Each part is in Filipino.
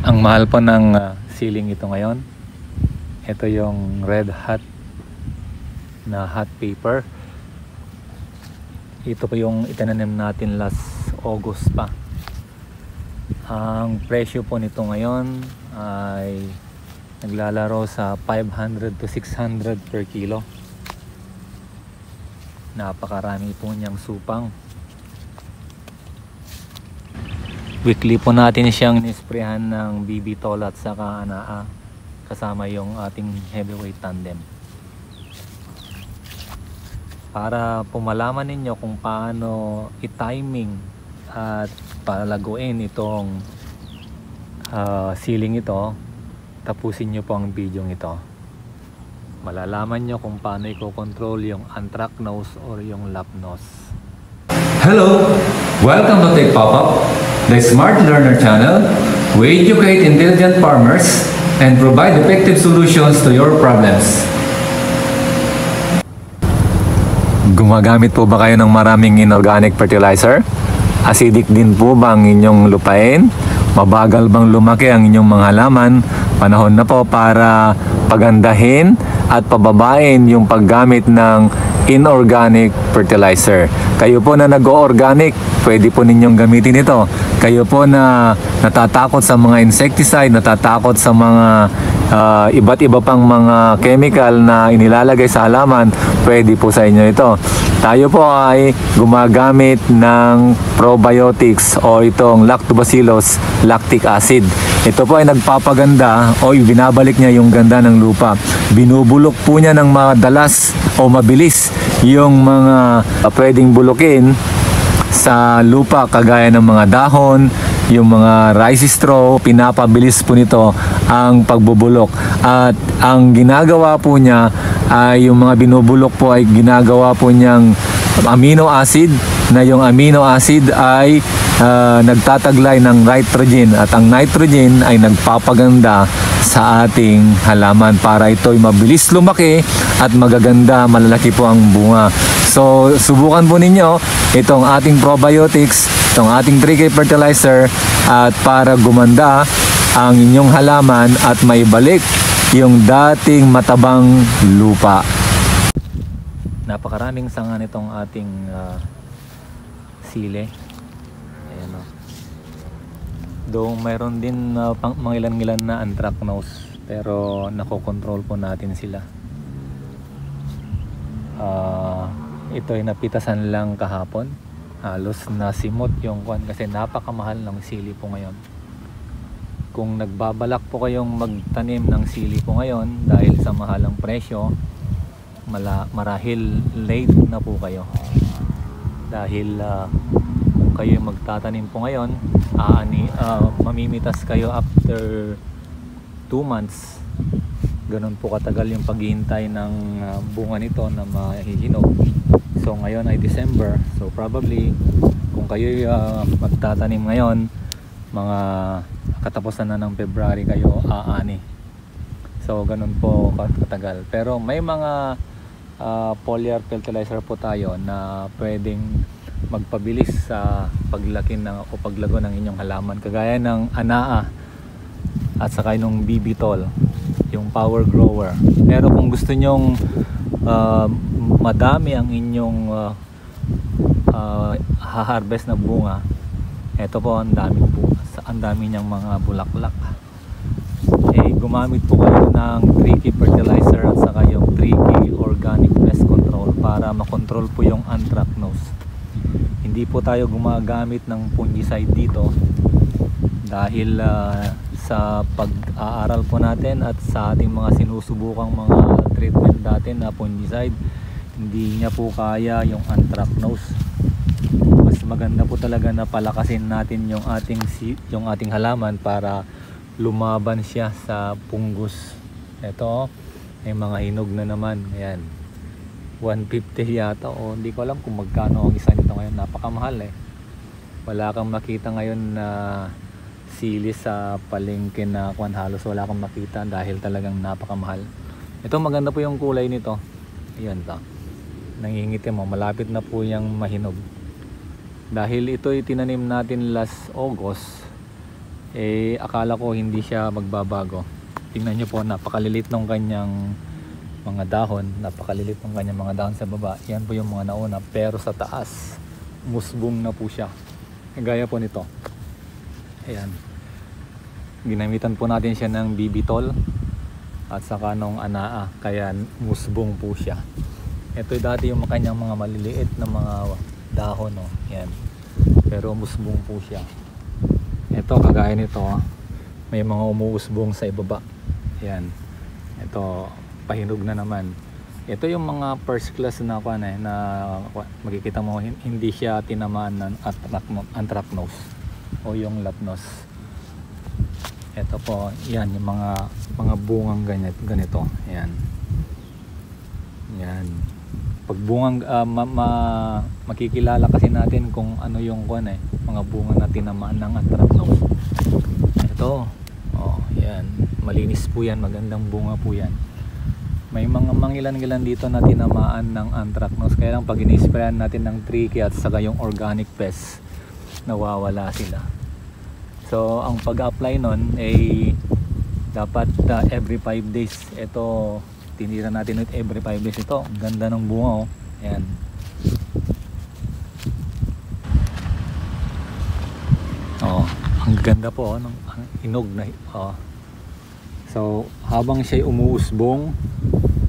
Ang mahal po ng ceiling ito ngayon. Ito yung red hot na hot paper. Ito po yung itinanim natin last August pa. Ang presyo po nito ngayon ay naglalaro sa 500 to 600 per kilo. Napakarami po niyang supang. Weekly po natin siyang nisprehan ng BB Tol at saka Anaa, kasama yung ating heavyweight tandem, para po malaman ninyo kung paano i-timing at palaguin itong ceiling ito. Tapusin nyo po ang video ito. Malalaman nyo kung paano i-control yung anthracnose or yung lap nose. Hello! Welcome to Tech Pop-Up, the Smart Learner channel. We educate intelligent farmers and provide effective solutions to your problems. Gumagamit po ba kayo ng maraming inorganic fertilizer? Acidic din po ba ang inyong lupain? Mabagal bang lumaki ang inyong mga halaman? Panahon na po para pagandahin at pababain yung paggamit ng inorganic fertilizer. Kayo po na nag-o-organic, pwede po ninyong gamitin ito. Kayo po na natatakot sa mga insecticide, natatakot sa mga iba't iba pang mga chemical na inilalagay sa halaman, pwede po sa inyo ito. Tayo po ay gumagamit ng probiotics o itong lactobacillus lactic acid. Ito po ay nagpapaganda o binabalik niya yung ganda ng lupa. Binubulok po niya ng madalas o mabilis yung mga pwedeng bulukin sa lupa, kagaya ng mga dahon, yung mga rice straw. Pinapabilis po nito ang pagbubulok. At ang ginagawa po niya ay yung mga binubulok po ay ginagawa po niyang amino acid, na yung amino acid ay nagtataglay ng nitrogen, at ang nitrogen ay nagpapaganda sa ating halaman para ito'y mabilis lumaki at magaganda, malalaki po ang bunga. So subukan po ninyo itong ating probiotics, itong ating 3K fertilizer, at para gumanda ang inyong halaman at maibalik yung dating matabang lupa. Napakaraming sanga nitong ating sile. Ayan o. Though mayroon din mga ilan-ilan na anthracnose, pero nakokontrol po natin sila. Ito ay napitasan lang kahapon. Halos nasimot yung kwan kasi napakamahal ng sili po ngayon. Kung nagbabalak po kayong magtanim ng sili po ngayon dahil sa mahalang presyo, marahil late na po kayo. Dahil kung kayo magtatanim po ngayon, mamimitas kayo after 2 months. Ganun po katagal yung paghihintay ng bunga nito na mahihinog. So ngayon ay December, so probably kung kayo magtatanim ngayon, mga katapusan na ng February kayo aani. So ganun po katagal. Pero may mga foliar fertilizer po tayo na pwedeng magpabilis sa paglaki o paglago ng inyong halaman, kagaya ng Anaa at saka yung BB Tol, yung power grower. Pero kung gusto nyong madami ang inyong harvest na bunga, ito po ang dami niyang mga bulaklak. Gumamit po kayo ng 3K fertilizer at saka yung 3K organic pest control para makontrol po yung anthracnose. Hindi po tayo gumagamit ng fungicide dito dahil sa pag-aaral po natin at sa ating mga sinusubukang mga treatment natin na fungicide, hindi niya po kaya yung anthracnose. Mas maganda po talaga na palakasin natin yung ating halaman para lumaban siya sa pungus. Ito, may mga hinog na naman. Ayan, 150 yata, o hindi ko alam kung magkano ang isa nito ngayon. Napakamahal Wala kang makita ngayon na sili sa palengke na halos wala kang makita dahil talagang napakamahal. Ito, maganda po yung kulay nito. Ayan to, nangingitim mo, malapit na po yung mahinog. Dahil ito ay tinanim natin last August, akala ko hindi siya magbabago. Tingnan nyo po, napakalilit ng kanyang mga dahon, napakalilit ng kanyang mga dahon sa baba. Yan po yung mga nauna, pero sa taas musbong na po siya, gaya po nito. Ayan, ginamitan po natin siya ng bibitol at saka nung anaa, kaya musbong po siya. Ito dati yung kanyang mga maliliit na mga dahon, no? Yan, pero musbong po siya. Ito kagaya nito, may mga umuusbong sa ibaba. Yan, ito pahinog na naman. Ito yung mga first class na na makikita mo hindi siya tinamaan ng anthracnose o yung lapnos. Ito po, yan yung mga bungang ganito. Yan. Yan. Pag bungang makikilala kasi natin kung ano yung mga bunga na tinamaan ng anthracnose. Ito. Oh, yan. Malinis po yan, magandang bunga po yan. May mga mangilan-ngilan dito na tinamaan ng anthracnose, kaya lang pag in-sprayan natin ng tricky at saka yung organic pest, nawawala sila. So ang pag-apply nun ay dapat every 5 days. Ito tinira natin every 5 days. Ito, ganda ng bunga, oh. Ayan. Oh, ang ganda po, ang hinog na. Oh. So habang siya umuusbong,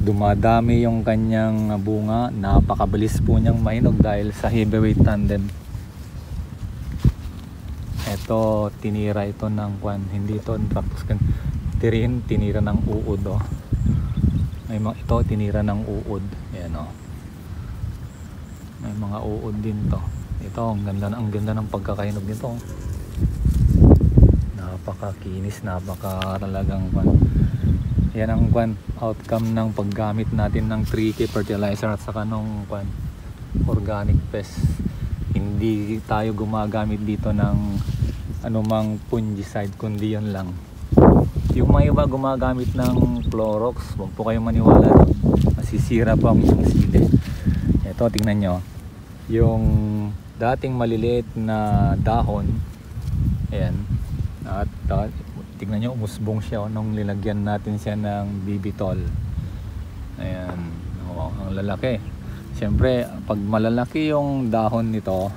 dumadami yung kanyang bunga, napakabilis po niyang mahinog dahil sa heavyweight tandem. Ito, tinira ito ng hindi ito anthracnose, tinira ng uod, oh. Ito tinira ng uod. Ayan, oh. May mga uod din to. Ito, ang ganda ng pagkakahinog nito. Napakakinis, talagang yan ang outcome ng paggamit natin ng 3K fertilizer at saka nung organic pest. Hindi tayo gumagamit dito ng anumang fungicide, kundi yun lang. Yung mga iba gumagamit ng Clorox, huwag po kayong maniwala doon, masisira po ang inyong sili. Ito, tingnan nyo, yung dating maliliit na dahon, ayan, at tignan nyo, umusbong siya nung nilagyan natin siya ng bibitol. Ayan, ang lalaki. Siyempre, pag malalaki yung dahon nito,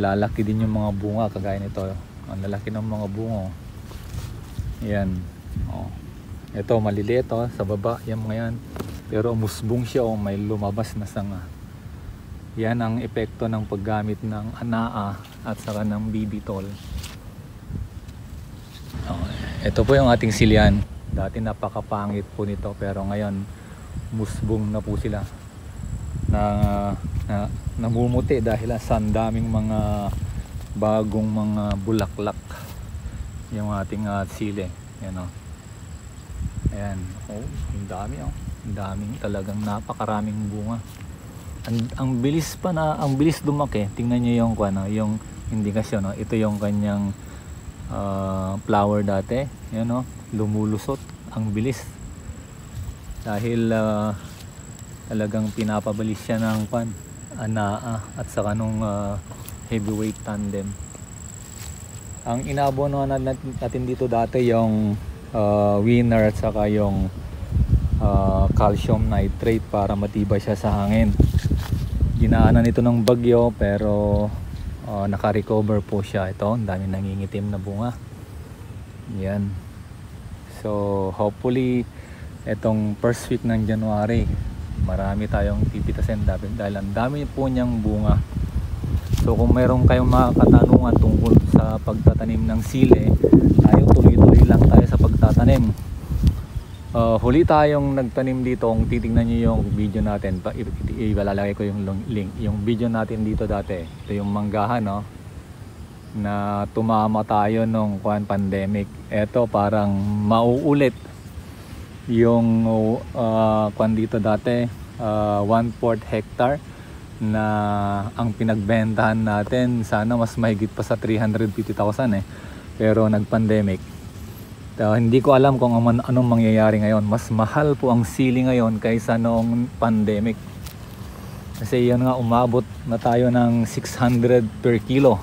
lalaki din yung mga bunga, kagaya nito. Ang lalaki ng mga bunga. Ayan. Ito, maliliit, sa baba, yung mga yan. Pero umusbong siya, may lumabas na sanga. Yan ang epekto ng paggamit ng anaa at saka ng bibitol. Ito po yung ating silian. Dati napakapangit po nito, pero ngayon musbong na po sila. Namumuti dahil sa daming mga bagong mga bulaklak yung ating sili. Yan, oh. Ayan. Oh, ang dami, oh. Ang daming, talagang napakaraming bunga. Ang bilis ang bilis lumaki. Tingnan niyo yung yung indikasyon, oh. Ito yung kanyang flower dati, yan, no? Lumulusot, ang bilis dahil talagang pinapabilis siya ng anaa at saka nung heavyweight tandem. Ang inabono natin dito dati yung winner at saka yung calcium nitrate para matibay siya sa hangin. Ginaanan ito ng bagyo, pero naka-recover po siya. Ito, ang dami nangingitim na bunga. Yan. So hopefully etong first week ng January, marami tayong pipitasin dahil ang dami po niyang bunga. So kung mayroon kayong mga katanungan tungkol sa pagtatanim ng sili, tayo tuloy-tuloy lang tayo sa pagtatanim. Huli tayong nagtanim dito. Kung titingnan nyo yung video natin, ilalagay ko yung link. Yung video natin dito dati, ito yung manggahan, no? Na tumama tayo nung pandemic. Ito parang mauulit yung dito dati, 1/4 hectare na ang pinagbentahan natin. Sana mas mahigit pa sa 350,000 pero nag-pandemic. Hindi ko alam kung anong mangyayari ngayon. Mas mahal po ang sili ngayon kaysa noong pandemic. Kasi yan nga, umabot na tayo ng 600 per kilo.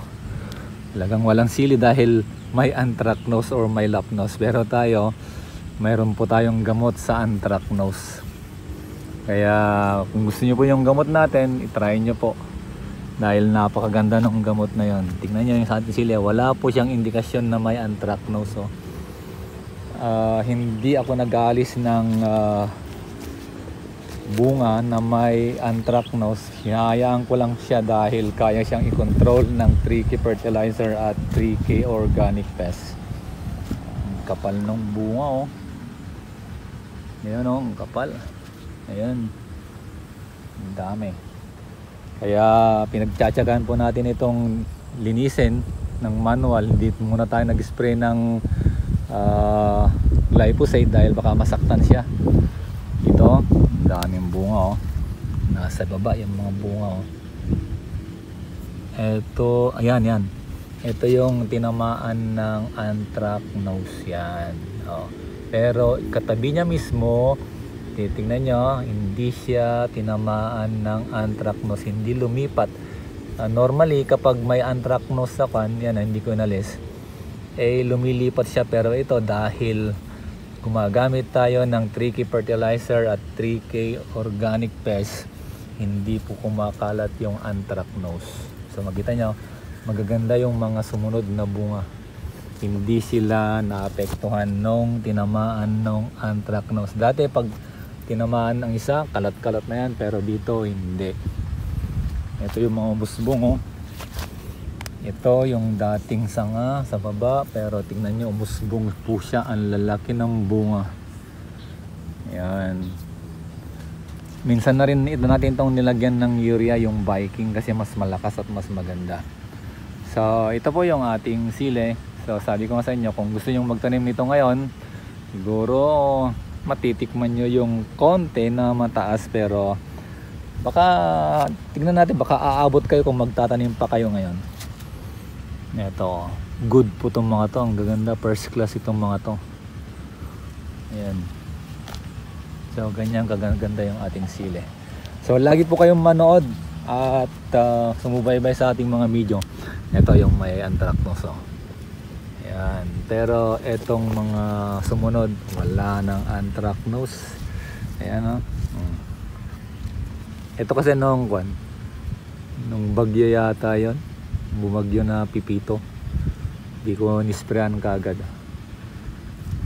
Talagang walang sili dahil may anthracnose or may lapnose. Pero tayo, mayroon po tayong gamot sa anthracnose. Kaya kung gusto nyo po yung gamot natin, itry nyo po. Dahil napakaganda ng gamot na yon. Tingnan nyo yung sa ating sili, wala po siyang indikasyon na may anthracnose. So, hindi ako nag-aalis ng bunga na may anthracnose. Hinahayaan ko lang siya dahil kaya siyang i-control ng 3K fertilizer at 3K organic pest. Ang kapal ng bunga, oh. Ayan, oh, ang kapal. Ayan, ang dami. Kaya pinagtsatsagaan po natin itong linisin ng manual. Hindi muna tayo nag-spray ng glyphosate dahil baka masaktan siya. Ito, daming bunga, oh. Nasa baba yung mga bunga, oh. Ito, ayan, yan. Ito yung tinamaan ng anthracnose yan, oh. Pero katabi niya mismo, titingnan nyo, hindi siya tinamaan ng anthracnose, hindi lumipat. Normally kapag may anthracnose sa kan, yan, hindi ko inalis, lumilipat siya. Pero ito, dahil gumagamit tayo ng 3K fertilizer at 3K organic pest, hindi po kumakalat yung anthracnose. So makita nyo, magaganda yung mga sumunod na bunga. Hindi sila naapektuhan nung tinamaan ng anthracnose. Dati pag tinamaan ang isa, kalat-kalat na yan, pero dito hindi. Ito yung mga busbong, oh. Ito yung dating sanga sa baba, pero tingnan nyo, umusbong po siya. Ang lalaki ng bunga. Ayan. Minsan na rin ito natin itong nilagyan ng urea, yung Viking, kasi mas malakas at mas maganda. So ito po yung ating sili. So sabi ko nga sa inyo, kung gusto nyo magtanim nito ngayon, siguro matitikman nyo yung konti na mataas, pero baka tingnan natin, baka aabot kayo kung magtatanim pa kayo ngayon. Ito, good po itong mga to. Ang gaganda, first class itong mga to. Ayan. So ganyan kaganda yung ating sili. So lagi po kayong manood at sumubaybay sa ating mga video. Ito yung may anthracnose, oh. Ayan. Pero etong mga sumunod, wala ng anthracnose. Ayan, oh. Ito kasi nung bagyo yata yon, bumagyo na Pipito, di ko nisprayan kaagad.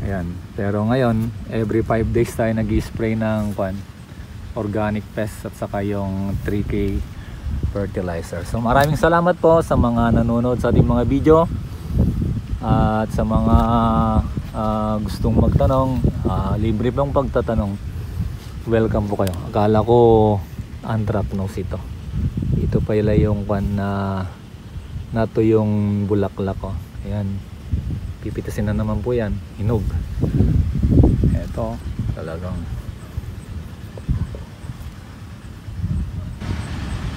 Ayan. Pero ngayon, every 5 days tayo nag-spray ng organic pest at saka yung 3K fertilizer. So maraming salamat po sa mga nanonood sa ating mga video, at sa mga gustong magtanong, libre pong pagtatanong, welcome po kayo. Akala ko anthracnose ito. Ito pala yung nato yung bulaklak, oh. Ayan, pipitasin na naman po yan, hinog. Ito talagang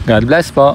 God bless po.